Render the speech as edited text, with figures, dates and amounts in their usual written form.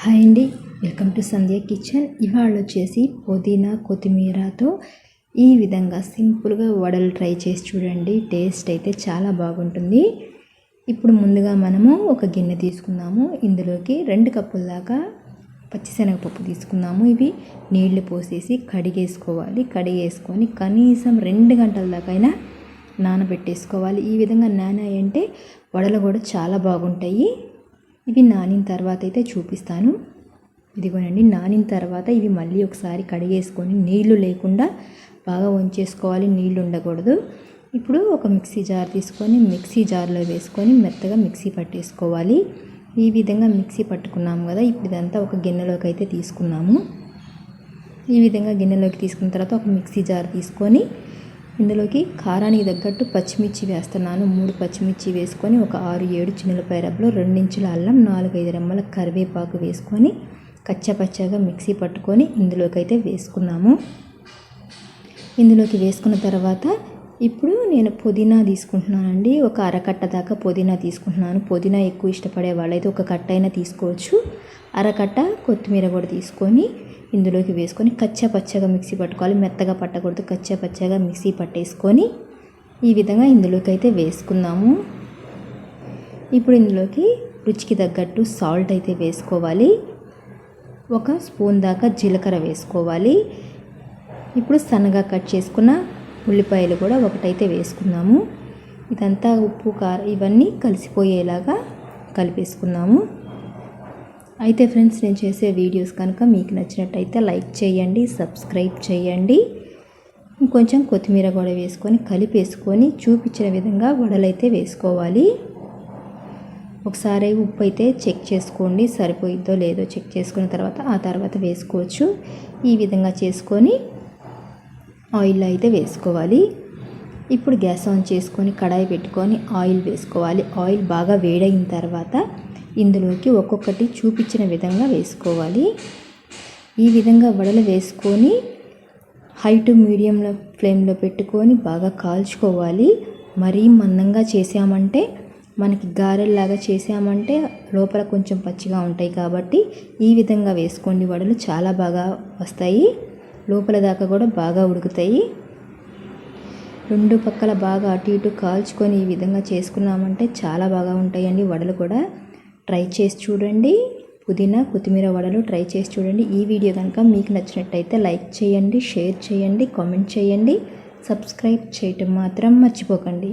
Hi అండి, welcome to Sandhya kitchen. ఇవాళ వచ్చేసి పుదీనా కొత్తిమీరతో ఈ విధంగా సింపుల్గా వడలు ట్రై చేసి చూడండి. టేస్ట్ అయితే చాలా బాగుంటుంది. ఇప్పుడు ముందుగా మనము ఒక గిన్నె తీసుకుందాము. ఇందులోకి 2 కప్పుల దాకా పచ్చిశనగపప్పు తీసుకుందాము. ఇవి నీళ్లు పోసేసి కడిగేసుకోవాలి. కడిగేసుకొని కనీసం 2 గంటల దాకైనా నానబెట్టేసుకోవాలి. ఈ విధంగా నానాయంటే వడలు కూడా చాలా బాగుంటాయి. ఇవి నానిన తర్వాత అయితే చూపిస్తాను. ఇదిగోనండి, నానిన తర్వాత ఇవి మళ్ళీ ఒకసారి కడిగేసుకొని నీళ్లు లేకుండా బాగా వంచేసుకోవాలి, నీళ్లు ఉండకూడదు. ఇప్పుడు ఒక మిక్సీ జార్ తీసుకొని మిక్సీ జార్లో వేసుకొని మెత్తగా మిక్సీ పట్టేసుకోవాలి. ఈ విధంగా మిక్సీ పట్టుకున్నాము కదా, ఇప్పుడు ఇదంతా ఒక గిన్నెలోకి అయితే తీసుకున్నాము. ఈ విధంగా గిన్నెలోకి తీసుకున్న తర్వాత ఒక మిక్సీ జార్ తీసుకొని ఇందులోకి కారానికి తగ్గట్టు పచ్చిమిర్చి వేస్తున్నాను. 3 పచ్చిమిర్చి వేసుకొని ఒక 6-7 చిన్నులపాయ రబ్బలు, 2 ఇంచుల అల్లం, 4-5 రెమ్మల కరివేపాకు వేసుకొని కచ్చపచ్చగా మిక్సీ పట్టుకొని ఇందులోకి అయితే వేసుకున్నాము. ఇందులోకి వేసుకున్న తర్వాత ఇప్పుడు నేను పుదీనా తీసుకుంటున్నానండి. ఒక అరకట్ట దాకా పుదీనా తీసుకుంటున్నాను. పుదీనా ఎక్కువ ఇష్టపడే వాళ్ళైతే ఒక కట్ట అయినా తీసుకోవచ్చు. అరకట్ట కొత్తిమీర కూడా తీసుకొని ఇందులోకి వేసుకొని కచ్చపచ్చగా మిక్సీ పట్టుకోవాలి. మెత్తగా పట్టకూడదు, కచ్చపచ్చగా మిక్సీ పట్టేసుకొని ఈ విధంగా ఇందులోకి అయితే వేసుకుందాము. ఇప్పుడు ఇందులోకి రుచికి తగ్గట్టు సాల్ట్ అయితే వేసుకోవాలి. 1 స్పూన్ దాకా జీలకర్ర వేసుకోవాలి. ఇప్పుడు సన్నగా కట్ చేసుకున్న ఉల్లిపాయలు కూడా ఒకటైతే వేసుకుందాము. ఇదంతా ఉప్పు కారం ఇవన్నీ కలిసిపోయేలాగా కలిపేసుకుందాము. అయితే ఫ్రెండ్స్, నేను చేసే వీడియోస్ కనుక మీకు నచ్చినట్టయితే లైక్ చేయండి, సబ్స్క్రైబ్ చేయండి. ఇంకొంచెం కొత్తిమీర కూడా వేసుకొని కలిపేసుకొని చూపించిన విధంగా వడలైతే వేసుకోవాలి. ఒకసారి ఉప్పు అయితే చెక్ చేసుకోండి, సరిపోయిద్దో లేదో చెక్ చేసుకున్న తర్వాత ఆ తర్వాత వేసుకోవచ్చు. ఈ విధంగా చేసుకొని ఆయిల్ అయితే వేసుకోవాలి. ఇప్పుడు గ్యాస్ ఆన్ చేసుకొని కడాయి పెట్టుకొని ఆయిల్ వేసుకోవాలి. ఆయిల్ బాగా వేడైన తర్వాత ఇందులోకి ఒక్కొక్కటి చూపించిన విధంగా వేసుకోవాలి. ఈ విధంగా వడలు వేసుకొని హై టు మీడియంలో ఫ్లేమ్లో పెట్టుకొని బాగా కాల్చుకోవాలి. మరీ మందంగా చేసామంటే మనకి గారెల్లాగా చేసామంటే లోపల కొంచెం పచ్చిగా ఉంటాయి. కాబట్టి ఈ విధంగా వేసుకోండి, వడలు చాలా బాగా వస్తాయి. లోపల దాకా కూడా బాగా ఉడుకుతాయి. 2 పక్కల బాగా అటు ఇటు కాల్చుకొని ఈ విధంగా చేసుకున్నామంటే చాలా బాగా ఉంటాయండి వడలు కూడా. ట్రై చేసి చూడండి. పుదీనా కొత్తిమీర వడలు ట్రై చేసి చూడండి. ఈ వీడియో కనుక మీకు నచ్చినట్టయితే లైక్ చేయండి, షేర్ చేయండి, కామెంట్ చేయండి. సబ్స్క్రైబ్ చేయటం మాత్రం మర్చిపోకండి.